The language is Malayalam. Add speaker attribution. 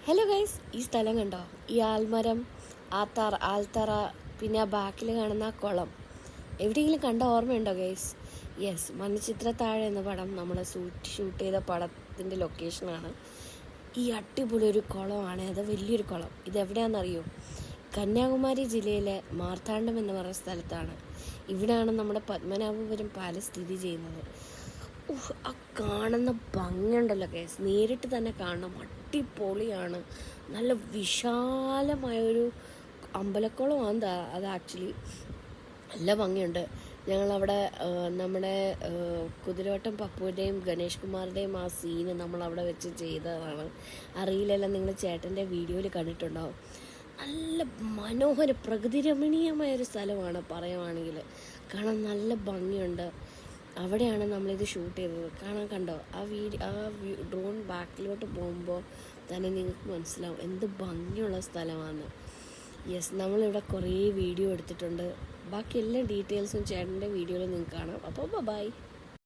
Speaker 1: ഹലോ ഗൈസ്, ഈ സ്ഥലം കണ്ടോ? ഈ ആൽമരം, ആൽത്തറ, പിന്നെ ആ ബാക്കിൽ കാണുന്ന ആ കുളം എവിടെയെങ്കിലും കണ്ട ഓർമ്മയുണ്ടോ ഗൈസ്? യെസ്, മണിച്ചിത്രത്താഴ് എന്ന പടം നമ്മൾ ഷൂട്ട് ചെയ്ത പടത്തിൻ്റെ ലൊക്കേഷനാണ്. ഈ അടിപൊളി ഒരു കുളമാണ്. അത് വലിയൊരു കുളം. ഇതെവിടെയാണെന്നറിയോ? കന്യാകുമാരി ജില്ലയിലെ മാർത്താണ്ഡം എന്ന് പറയുന്ന സ്ഥലത്താണ്. ഇവിടെയാണ് നമ്മുടെ പത്മനാഭപുരം പാലസ് സ്ഥിതി ചെയ്യുന്നത്. ആ കാണുന്ന ഭംഗിയുണ്ടല്ലോ കേസ്, നേരിട്ട് തന്നെ കാണണം. അടിപൊളിയാണ്. നല്ല വിശാലമായൊരു അമ്പലക്കുളമാണ് അത് ആക്ച്വലി. നല്ല ഭംഗിയുണ്ട്. ഞങ്ങളവിടെ നമ്മുടെ കുതിരവട്ടം പപ്പുവിൻ്റെയും ഗണേഷ് കുമാറിൻ്റെയും ആ സീന് നമ്മളവിടെ വെച്ച് ചെയ്തതാണ്. അറിയില്ലല്ലോ, നിങ്ങൾ ചേട്ടൻ്റെ വീഡിയോയിൽ കണ്ടിട്ടുണ്ടാവും. നല്ല മനോഹര പ്രകൃതി രമണീയമായൊരു സ്ഥലമാണ് പറയുവാണെങ്കിൽ. കാണാൻ നല്ല ഭംഗിയുണ്ട്. അവിടെയാണ് നമ്മളിത് ഷൂട്ട് ചെയ്തത്. കണ്ടോ ആ ഡ്രോൺ ബാക്കിലോട്ട് പോകുമ്പോൾ തന്നെ നിങ്ങൾക്ക് മനസ്സിലാവും എന്ത് ഭംഗിയുള്ള സ്ഥലമാണ്. യെസ്, നമ്മളിവിടെ കുറേ വീഡിയോ എടുത്തിട്ടുണ്ട്. ബാക്കി എല്ലാ ഡീറ്റെയിൽസും ചേട്ടൻ്റെ വീഡിയോയിൽ നിങ്ങൾക്ക് കാണാം. അപ്പോൾ ബൈ.